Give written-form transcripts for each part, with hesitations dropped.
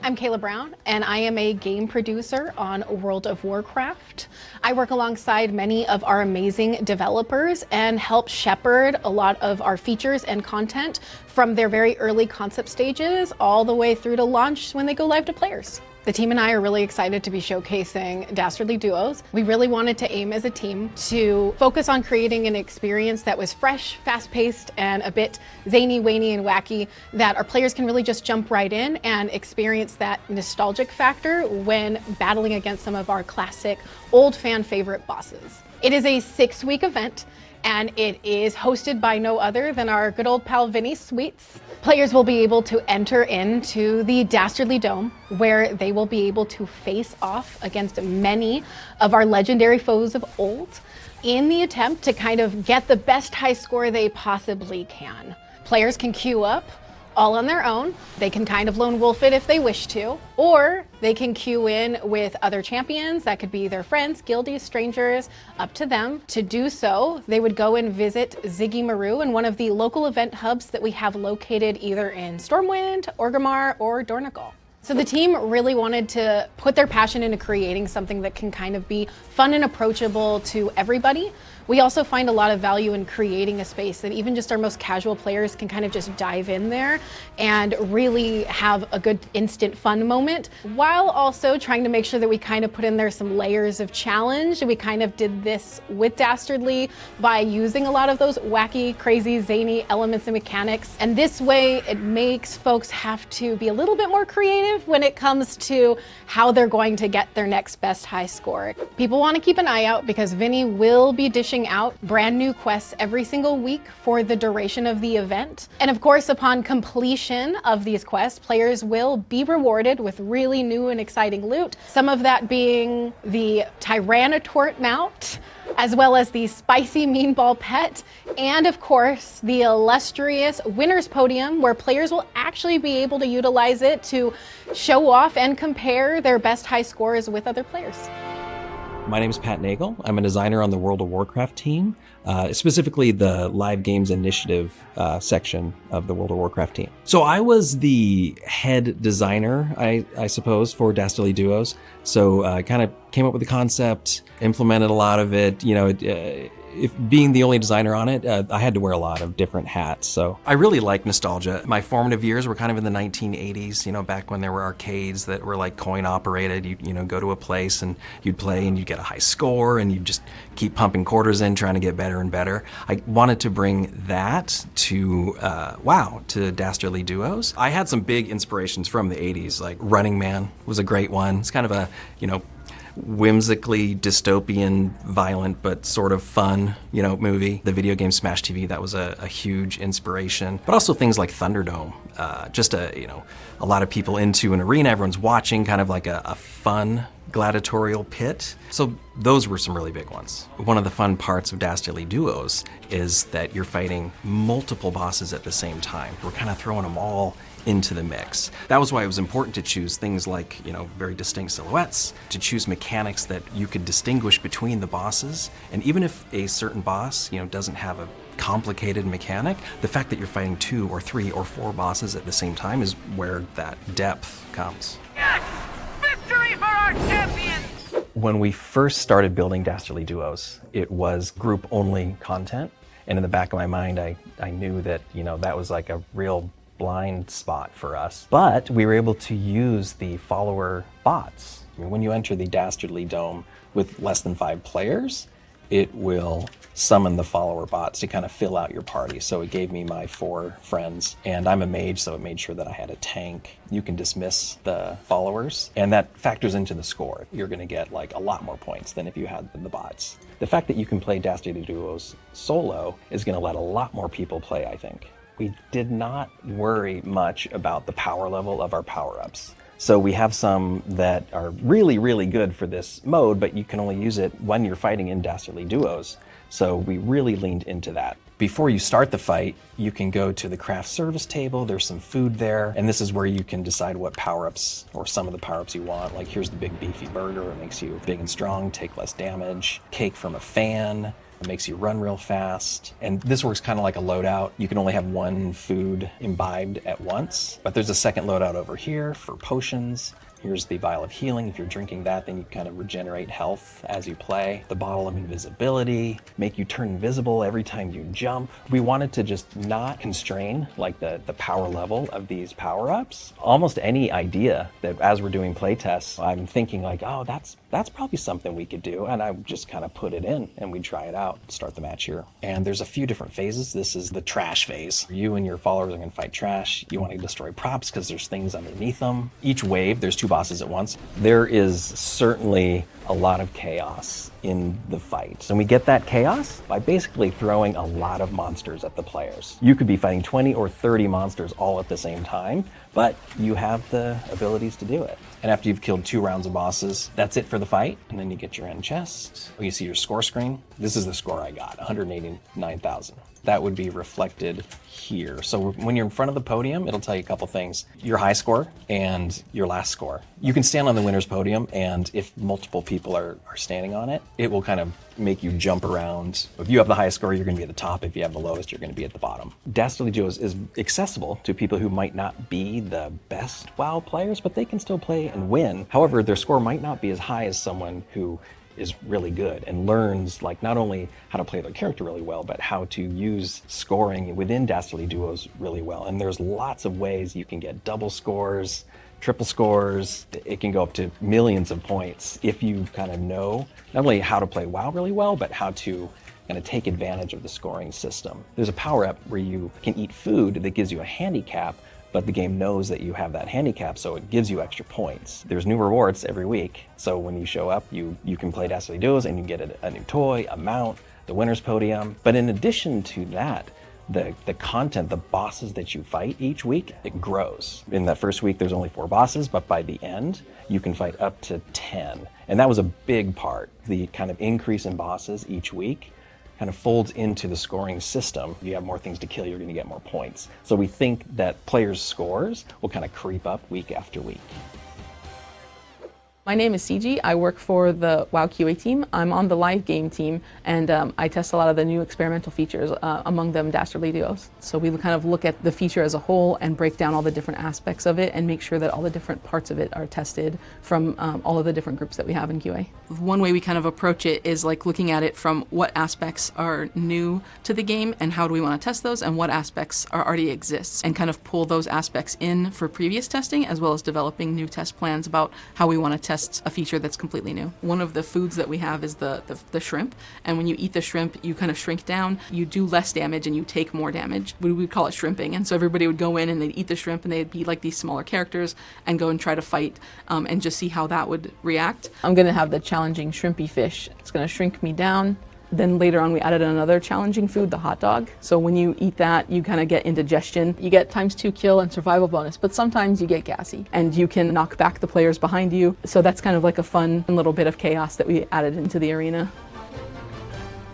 I'm Kayla Brown, and I am a game producer on World of Warcraft. I work alongside many of our amazing developers and help shepherd a lot of our features and content from their very early concept stages all the way through to launch when they go live to players. The team and I are really excited to be showcasing Dastardly Duos. We really wanted to aim as a team to focus on creating an experience that was fresh, fast-paced, and a bit zany, wany, and wacky, that our players can really just jump right in and experience that nostalgic factor when battling against some of our classic, old fan favorite bosses. It is a 6-week event, and it is hosted by no other than our good old pal Vinny Sweets. Players will be able to enter into the Dastardly Dome, where they will be able to face off against many of our legendary foes of old in the attempt to kind of get the best high score they possibly can. Players can queue up all on their own. They can kind of lone wolf it if they wish to, or they can queue in with other champions. That could be their friends, guildies, strangers, up to them. To do so, they would go and visit Ziggy Maru in one of the local event hubs that we have located either in Stormwind, Orgrimmar, or Dornogal. So the team really wanted to put their passion into creating something that can kind of be fun and approachable to everybody. We also find a lot of value in creating a space that even just our most casual players can kind of just dive in there and really have a good instant fun moment, while also trying to make sure that we kind of put in there some layers of challenge. We kind of did this with Dastardly by using a lot of those wacky, crazy, zany elements and mechanics. And this way it makes folks have to be a little bit more creative when it comes to how they're going to get their next best high score. People want to keep an eye out because Vinny will be dishing out brand new quests every single week for the duration of the event. And of course, upon completion of these quests, players will be rewarded with really new and exciting loot. Some of that being the Tyrannotort mount, as well as the spicy meanball pet, and of course, the illustrious winner's podium, where players will actually be able to utilize it to show off and compare their best high scores with other players. My name is Pat Nagle. I'm a designer on the World of Warcraft team, specifically the Live Games Initiative section of the World of Warcraft team. So I was the head designer, I suppose, for Dastardly Duos. So I kind of came up with the concept, implemented a lot of it. You know, if being the only designer on it, I had to wear a lot of different hats. So I really like nostalgia. My formative years were kind of in the 1980s, you know, back when there were arcades that were like coin operated. You know, go to a place and you'd play and you'd get a high score and you'd just keep pumping quarters in, trying to get better and better. I wanted to bring that to, to Dastardly Duos. I had some big inspirations from the 80s, like Running Man was a great one. It's kind of a, you know, whimsically dystopian, violent, but sort of fun, you know, movie. The video game Smash TV, that was a huge inspiration. But also things like Thunderdome, just a lot of people into an arena, everyone's watching, kind of like a fun gladiatorial pit. So those were some really big ones. One of the fun parts of Dastardly Duos is that you're fighting multiple bosses at the same time. We're kind of throwing them all into the mix. That was why it was important to choose things like, you know, very distinct silhouettes, to choose mechanics that you could distinguish between the bosses. And even if a certain boss, you know, doesn't have a complicated mechanic, the fact that you're fighting 2 or 3 or 4 bosses at the same time is where that depth comes. Yes! Victory for our champions! When we first started building Dastardly Duos, it was group-only content. And in the back of my mind, I knew that, you know, that was like a real blind spot for us. But we were able to use the follower bots. I mean, when you enter the Dastardly Dome with less than 5 players, it will summon the follower bots to kind of fill out your party. So it gave me my 4 friends, and I'm a mage, so it made sure that I had a tank. You can dismiss the followers, and that factors into the score. You're gonna get like a lot more points than if you had the bots. The fact that you can play Dastardly Duos solo is gonna let a lot more people play, I think. We did not worry much about the power level of our power-ups. So we have some that are really, really good for this mode, but you can only use it when you're fighting in Dastardly Duos. So we really leaned into that. Before you start the fight, you can go to the craft service table. There's some food there, and this is where you can decide what power-ups or some of the power-ups you want. Like here's the big beefy burger, it makes you big and strong, take less damage. Cake from a fan, It makes you run real fast. And this works kind of like a loadout. You can only have one food imbibed at once, but there's a second loadout over here for potions. Here's the vial of healing. If you're drinking that, then you kind of regenerate health as you play. The bottle of invisibility, make you turn invisible every time you jump. We wanted to just not constrain like the power level of these power-ups. Almost any idea that as we're doing play tests, I'm thinking like, oh, that's probably something we could do. And I just kind of put it in and we try it out, start the match here. And there's a few different phases. This is the trash phase. You and your followers are gonna fight trash. You want to destroy props because there's things underneath them. Each wave, there's 2 bosses at once. There is certainly a lot of chaos in the fight. And we get that chaos by basically throwing a lot of monsters at the players. You could be fighting 20 or 30 monsters all at the same time, but you have the abilities to do it. And after you've killed 2 rounds of bosses, that's it for the fight. And then you get your end chest. You see your score screen. This is the score I got, 189,000. That would be reflected here. So when you're in front of the podium, it'll tell you a couple things. Your high score and your last score. You can stand on the winner's podium, and if multiple people are standing on it, it will kind of make you jump around. If you have the highest score, you're gonna be at the top. If you have the lowest, you're gonna be at the bottom. Dastardly Duos is accessible to people who might not be the best WoW players, but they can still play and win. However, their score might not be as high as someone who is really good and learns like not only how to play their character really well, but how to use scoring within Dastardly Duos really well. And there's lots of ways you can get double scores, triple scores. It can go up to millions of points if you kind of know not only how to play WoW really well, but how to kind of take advantage of the scoring system. There's a power up where you can eat food that gives you a handicap, but the game knows that you have that handicap, so it gives you extra points. There's new rewards every week, so when you show up, you can play Dastardly Duos and you get a new toy, a mount, the winner's podium. But in addition to that, the content, the bosses that you fight each week, it grows. In that first week, there's only 4 bosses, but by the end, you can fight up to 10. And that was a big part. The kind of increase in bosses each week kind of folds into the scoring system. You have more things to kill, you're gonna get more points. So we think that players' scores will kind of creep up week after week. My name is Ciji. I work for the WoW QA team. I'm on the live game team, and I test a lot of the new experimental features, among them Dastardly Duos. So we kind of look at the feature as a whole and break down all the different aspects of it and make sure that all the different parts of it are tested from all of the different groups that we have in QA. One way we kind of approach it is like looking at it from what aspects are new to the game and how do we want to test those, and what aspects already exist, and kind of pull those aspects in for previous testing, as well as developing new test plans about how we want to test a feature that's completely new. One of the foods that we have is the shrimp, and when you eat the shrimp, you kind of shrink down, you do less damage and you take more damage. We would call it shrimping, and so everybody would go in and they'd eat the shrimp and they'd be like these smaller characters and go and try to fight and just see how that would react. I'm gonna have the challenging shrimpy fish. It's gonna shrink me down. Then later on we added another challenging food, the hot dog. So when you eat that, you kind of get indigestion. You get ×2 kill and survival bonus, but sometimes you get gassy and you can knock back the players behind you. So that's kind of like a fun little bit of chaos that we added into the arena.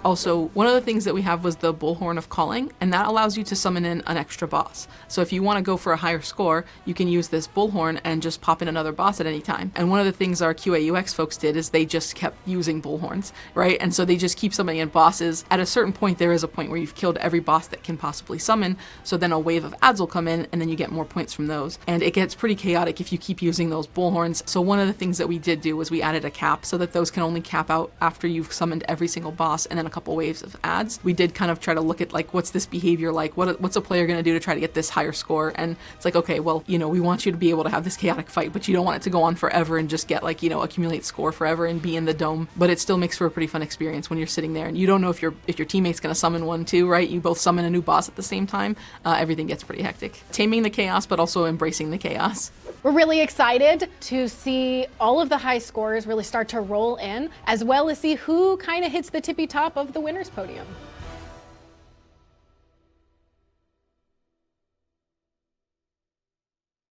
Also, one of the things that we have was the Bullhorn of Calling, and that allows you to summon in an extra boss. So if you want to go for a higher score, you can use this Bullhorn and just pop in another boss at any time. And one of the things our QA UX folks did is they just kept using Bullhorns, right? And so they just keep summoning in bosses. At a certain point, there is a point where you've killed every boss that can possibly summon, so then a wave of adds will come in, and then you get more points from those. And it gets pretty chaotic if you keep using those Bullhorns. So one of the things that we did do was we added a cap so that those can only cap out after you've summoned every single boss, and then a couple waves of ads. We did kind of try to look at like, what's this behavior like? What's a player going to do to try to get this higher score? And it's like, okay, well, you know, we want you to be able to have this chaotic fight, but you don't want it to go on forever and just get like, you know, accumulate score forever and be in the dome. But it still makes for a pretty fun experience when you're sitting there and you don't know if your teammate's going to summon one too, right? You both summon a new boss at the same time. Everything gets pretty hectic. Taming the chaos, but also embracing the chaos. We're really excited to see all of the high scores really start to roll in, as well as see who kind of hits the tippy top of the winner's podium.